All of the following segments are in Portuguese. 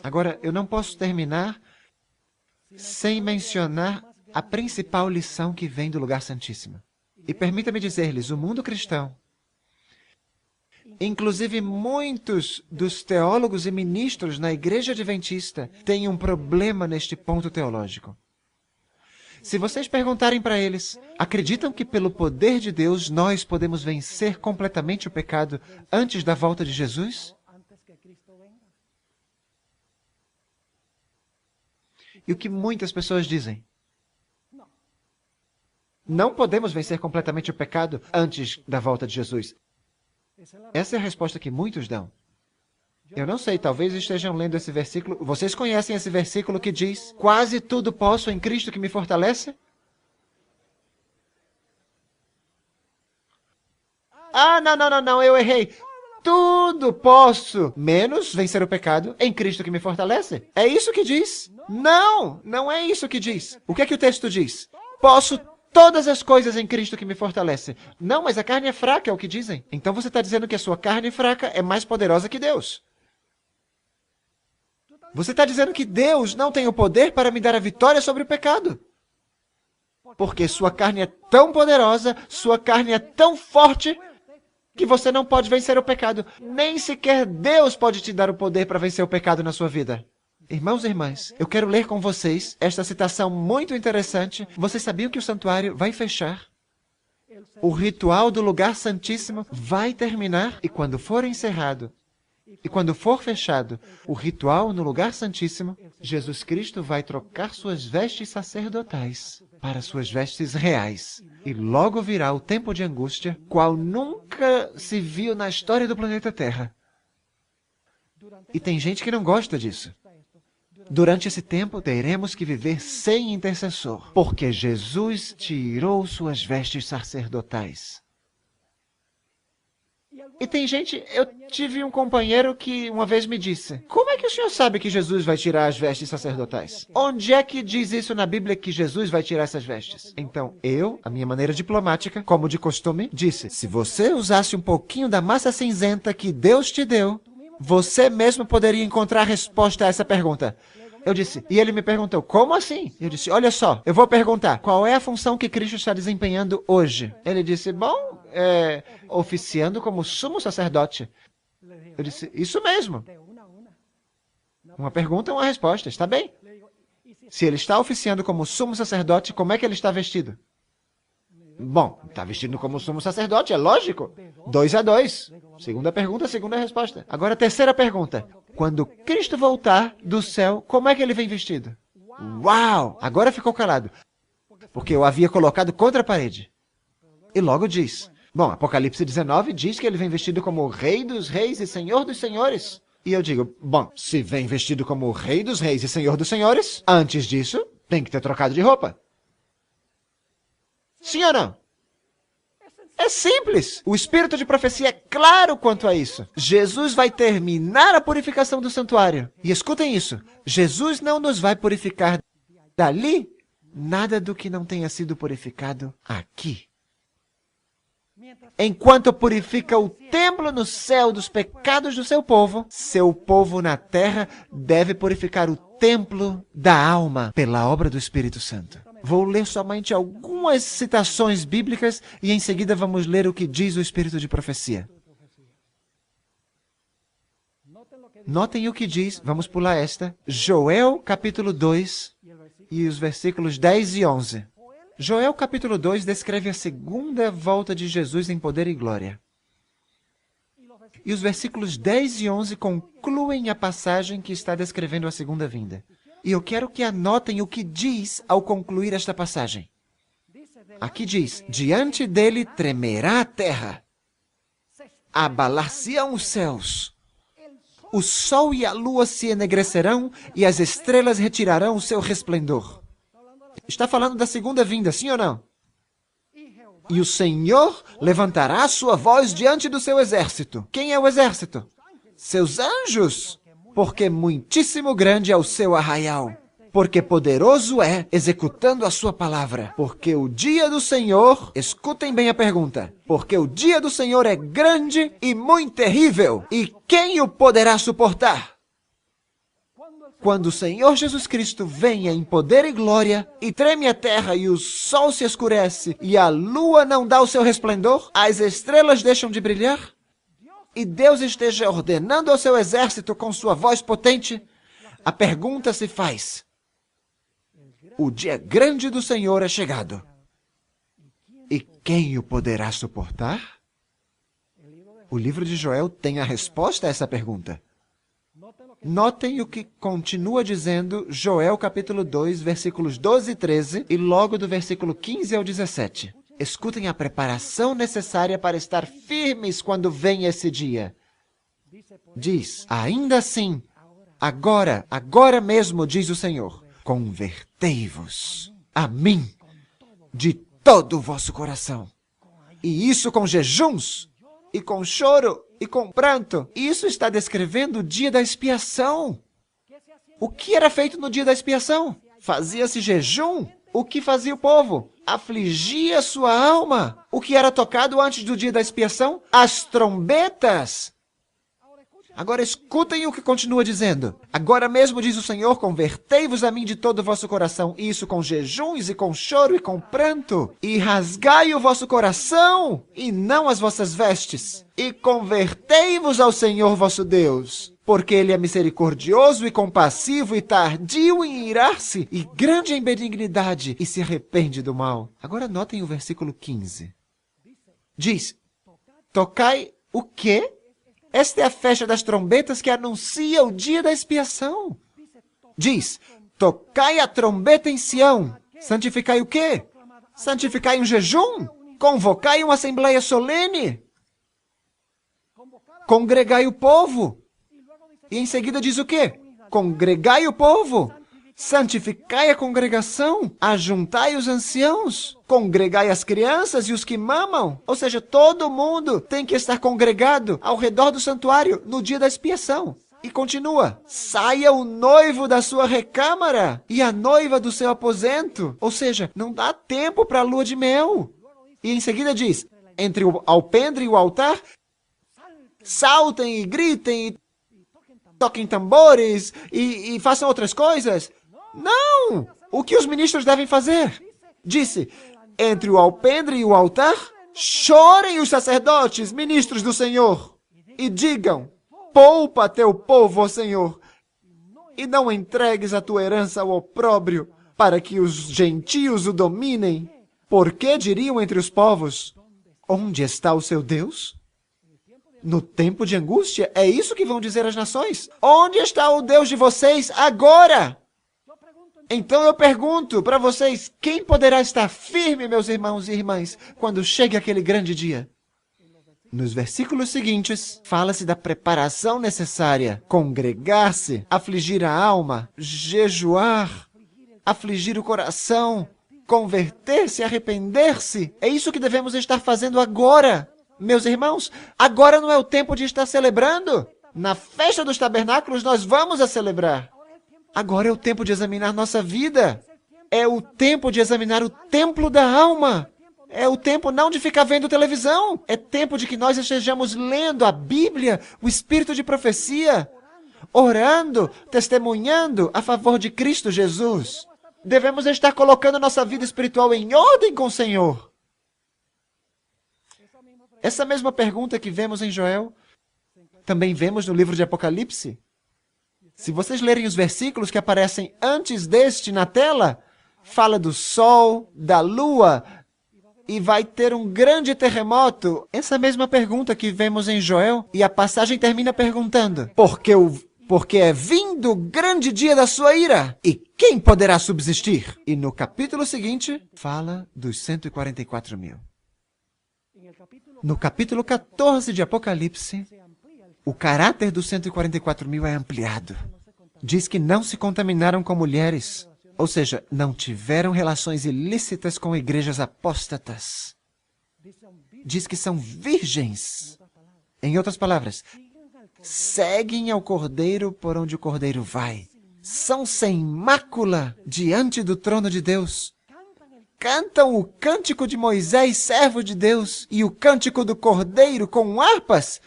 Agora, eu não posso terminar sem mencionar a principal lição que vem do lugar santíssimo. E permita-me dizer-lhes, o mundo cristão, inclusive muitos dos teólogos e ministros na Igreja Adventista, têm um problema neste ponto teológico. Se vocês perguntarem para eles, acreditam que pelo poder de Deus nós podemos vencer completamente o pecado antes da volta de Jesus? E o que muitas pessoas dizem? Não podemos vencer completamente o pecado antes da volta de Jesus. Essa é a resposta que muitos dão. Eu não sei, talvez estejam lendo esse versículo. Vocês conhecem esse versículo que diz: quase tudo posso em Cristo que me fortalece? Ah, não, eu errei. Tudo posso, menos vencer o pecado em Cristo que me fortalece. É isso que diz? Não, não é isso que diz. O que é que o texto diz? Posso todas as coisas em Cristo que me fortalece. Não, mas a carne é fraca, é o que dizem. Então você está dizendo que a sua carne fraca é mais poderosa que Deus. Você está dizendo que Deus não tem o poder para me dar a vitória sobre o pecado. Porque sua carne é tão poderosa, sua carne é tão forte, que você não pode vencer o pecado. Nem sequer Deus pode te dar o poder para vencer o pecado na sua vida. Irmãos e irmãs, eu quero ler com vocês esta citação muito interessante. Vocês sabiam que o santuário vai fechar? O ritual do lugar santíssimo vai terminar e quando for encerrado, e quando for fechado o ritual no lugar santíssimo, Jesus Cristo vai trocar suas vestes sacerdotais para suas vestes reais. E logo virá o tempo de angústia, qual nunca se viu na história do planeta Terra. E tem gente que não gosta disso. Durante esse tempo, teremos que viver sem intercessor, porque Jesus tirou suas vestes sacerdotais. E tem gente, eu tive um companheiro que uma vez me disse, como é que o senhor sabe que Jesus vai tirar as vestes sacerdotais? Onde é que diz isso na Bíblia que Jesus vai tirar essas vestes? Então, eu, a minha maneira diplomática, como de costume, disse, se você usasse um pouquinho da massa cinzenta que Deus te deu, você mesmo poderia encontrar a resposta a essa pergunta. Eu disse, e ele me perguntou, como assim? Eu disse, olha só, eu vou perguntar, qual é a função que Cristo está desempenhando hoje? Ele disse, bom, oficiando como sumo sacerdote. Eu disse, isso mesmo. Uma pergunta, uma resposta, está bem. Se ele está oficiando como sumo sacerdote, como é que ele está vestido? Bom, está vestido como sumo sacerdote, é lógico. 2 a 2. Segunda pergunta, segunda resposta. Agora, terceira pergunta. Quando Cristo voltar do céu, como é que ele vem vestido? Uau! Agora ficou calado. Porque eu havia colocado contra a parede. E logo diz. Bom, Apocalipse 19 diz que ele vem vestido como Rei dos Reis e Senhor dos Senhores. E eu digo, bom, se vem vestido como Rei dos Reis e Senhor dos Senhores, antes disso, tem que ter trocado de roupa. Sim ou não? É simples. O espírito de profecia é claro quanto a isso. Jesus vai terminar a purificação do santuário. E escutem isso. Jesus não nos vai purificar dali nada do que não tenha sido purificado aqui. Enquanto purifica o templo no céu dos pecados do seu povo na terra deve purificar o templo da alma pela obra do Espírito Santo. Vou ler somente algumas citações bíblicas e em seguida vamos ler o que diz o Espírito de profecia. Notem o que diz, vamos pular esta, Joel capítulo 2 e os versículos 10 e 11. Joel capítulo 2 descreve a segunda volta de Jesus em poder e glória. E os versículos 10 e 11 concluem a passagem que está descrevendo a segunda vinda. E eu quero que anotem o que diz ao concluir esta passagem. Aqui diz, diante dele tremerá a terra, abalar-se-ão os céus, o sol e a lua se enegrecerão e as estrelas retirarão o seu resplendor. Está falando da segunda vinda, sim ou não? E o Senhor levantará a sua voz diante do seu exército. Quem é o exército? Seus anjos, porque muitíssimo grande é o seu arraial, porque poderoso é executando a sua palavra. Porque o dia do Senhor, escutem bem a pergunta, porque o dia do Senhor é grande e muito terrível, e quem o poderá suportar? quando o Senhor Jesus Cristo venha em poder e glória, e treme a terra e o sol se escurece, e a lua não dá o seu resplendor, as estrelas deixam de brilhar, e Deus esteja ordenando ao seu exército com sua voz potente, a pergunta se faz: o dia grande do Senhor é chegado. E quem o poderá suportar? O livro de Joel tem a resposta a essa pergunta. Notem o que continua dizendo Joel capítulo 2, versículos 12 e 13, e logo do versículo 15 ao 17. Escutem a preparação necessária para estar firmes quando vem esse dia. Diz: ainda assim, agora mesmo, diz o Senhor, convertei-vos a mim de todo o vosso coração. E isso com jejuns, e com choro, e com pranto. Isso está descrevendo o dia da expiação. O que era feito no dia da expiação? Fazia-se jejum. O que fazia o povo? Afligia sua alma. O que era tocado antes do dia da expiação? As trombetas. Agora escutem o que continua dizendo. Agora mesmo, diz o Senhor, convertei-vos a mim de todo o vosso coração, isso com jejuns e com choro e com pranto, e rasgai o vosso coração, e não as vossas vestes, e convertei-vos ao Senhor vosso Deus, porque Ele é misericordioso e compassivo e tardio em irar-se, e grande em benignidade, e se arrepende do mal. Agora notem o versículo 15. Diz: tocai o quê? Esta é a festa das trombetas que anuncia o dia da expiação. Diz: tocai a trombeta em Sião. Santificai o quê? Santificai um jejum? Convocai uma assembleia solene? Congregai o povo. E em seguida diz o quê? Congregai o povo. Santificai a congregação, ajuntai os anciãos, congregai as crianças e os que mamam. Ou seja, todo mundo tem que estar congregado ao redor do santuário no dia da expiação. E continua: saia o noivo da sua recâmara e a noiva do seu aposento. Ou seja, não dá tempo para a lua de mel. E em seguida diz: entre o alpendre e o altar, saltem e gritem e toquem tambores e façam outras coisas. Não! O que os ministros devem fazer? Disse: entre o alpendre e o altar, chorem os sacerdotes, ministros do Senhor, e digam: poupa teu povo, ó Senhor, e não entregues a tua herança ao opróbrio, para que os gentios o dominem. Porque diriam entre os povos: onde está o seu Deus? No tempo de angústia, é isso que vão dizer as nações. Onde está o Deus de vocês agora? Então eu pergunto para vocês, quem poderá estar firme, meus irmãos e irmãs, quando chegue aquele grande dia? Nos versículos seguintes, fala-se da preparação necessária: congregar-se, afligir a alma, jejuar, afligir o coração, converter-se, arrepender-se. É isso que devemos estar fazendo agora. Meus irmãos, agora não é o tempo de estar celebrando. Na festa dos tabernáculos nós vamos a celebrar. Agora é o tempo de examinar nossa vida. É o tempo de examinar o templo da alma. É o tempo não de ficar vendo televisão. É tempo de que nós estejamos lendo a Bíblia, o Espírito de profecia, orando, testemunhando a favor de Cristo Jesus. Devemos estar colocando nossa vida espiritual em ordem com o Senhor. Essa mesma pergunta que vemos em Joel, também vemos no livro de Apocalipse. Se vocês lerem os versículos que aparecem antes deste na tela, fala do sol, da lua, e vai ter um grande terremoto. Essa mesma pergunta que vemos em Joel, e a passagem termina perguntando: porque é vindo o grande dia da sua ira, e quem poderá subsistir? E no capítulo seguinte, fala dos 144 mil. No capítulo 14 de Apocalipse, o caráter dos 144 mil é ampliado. Diz que não se contaminaram com mulheres, ou seja, não tiveram relações ilícitas com igrejas apóstatas. Diz que são virgens. Em outras palavras, seguem ao Cordeiro por onde o Cordeiro vai. São sem mácula diante do trono de Deus. Cantam o cântico de Moisés, servo de Deus, e o cântico do Cordeiro com harpas.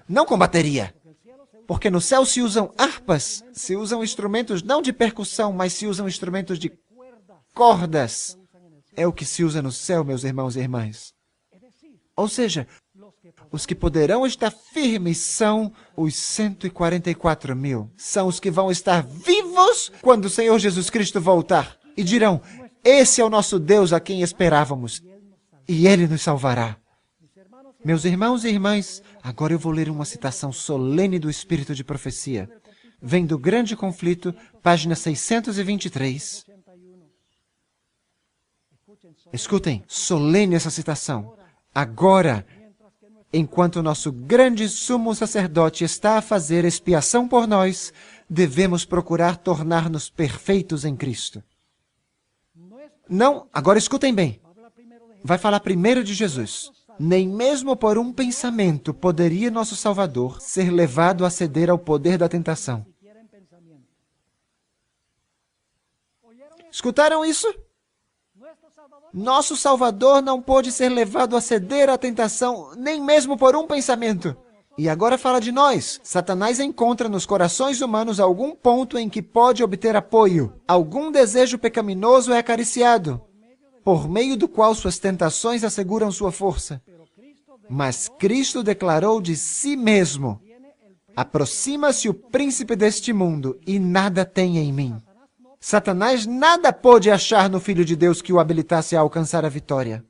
Não com bateria, Porque no céu se usam harpas, se usam instrumentos não de percussão, mas se usam instrumentos de cordas. É o que se usa no céu, meus irmãos e irmãs. Ou seja, os que poderão estar firmes são os 144 mil. São os que vão estar vivos quando o Senhor Jesus Cristo voltar. E dirão, esse é o nosso Deus a quem esperávamos. E Ele nos salvará. Meus irmãos e irmãs, agora eu vou ler uma citação solene do Espírito de Profecia. Vem do Grande Conflito, página 623. Escutem, solene essa citação. Agora, enquanto o nosso grande sumo sacerdote está a fazer expiação por nós, devemos procurar tornar-nos perfeitos em Cristo. Não, agora escutem bem. Vai falar primeiro de Jesus. Nem mesmo por um pensamento poderia nosso Salvador ser levado a ceder ao poder da tentação. Escutaram isso? Nosso Salvador não pôde ser levado a ceder à tentação, nem mesmo por um pensamento. E agora fala de nós. Satanás encontra nos corações humanos algum ponto em que pode obter apoio. Algum desejo pecaminoso é acariciado, por meio do qual suas tentações asseguram sua força. Mas Cristo declarou de si mesmo, aproxima-se o príncipe deste mundo e nada tem em mim. Satanás nada pôde achar no Filho de Deus que o habilitasse a alcançar a vitória.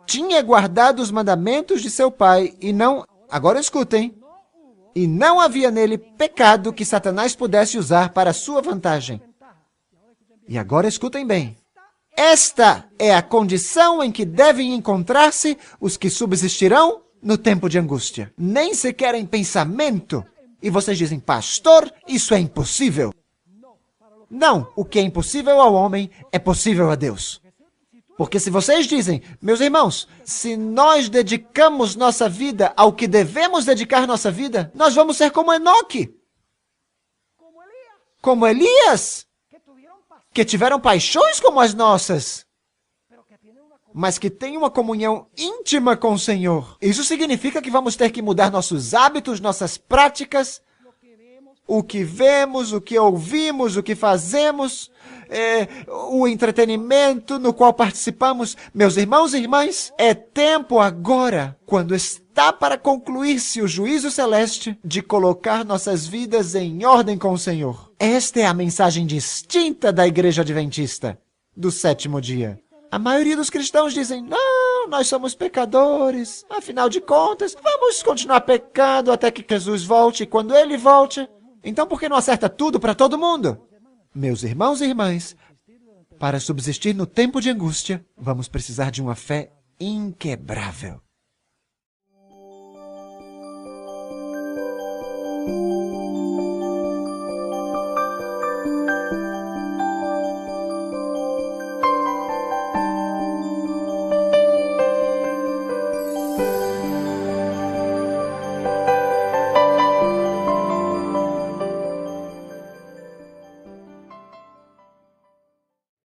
Tinha guardado os mandamentos de seu pai e não... Agora escutem. E não havia nele pecado que Satanás pudesse usar para sua vantagem. E agora escutem bem. Esta é a condição em que devem encontrar-se os que subsistirão no tempo de angústia. Nem sequer em pensamento. E vocês dizem, pastor, isso é impossível. Não, o que é impossível ao homem é possível a Deus. Porque se vocês dizem, meus irmãos, se nós dedicamos nossa vida ao que devemos dedicar nossa vida, nós vamos ser como Enoque. Como Elias, que tiveram paixões como as nossas, mas que têm uma comunhão íntima com o Senhor. Isso significa que vamos ter que mudar nossos hábitos, nossas práticas, o que vemos, o que ouvimos, o que fazemos, o entretenimento no qual participamos. Meus irmãos e irmãs, é tempo agora, quando está para concluir-se o juízo celeste, de colocar nossas vidas em ordem com o Senhor. Esta é a mensagem distinta da Igreja Adventista do sétimo dia. A maioria dos cristãos dizem, não, nós somos pecadores, afinal de contas, vamos continuar pecando até que Jesus volte, e quando Ele volte... Então, por que não acerta tudo para todo mundo? Meus irmãos e irmãs, para subsistir no tempo de angústia, vamos precisar de uma fé inquebrável.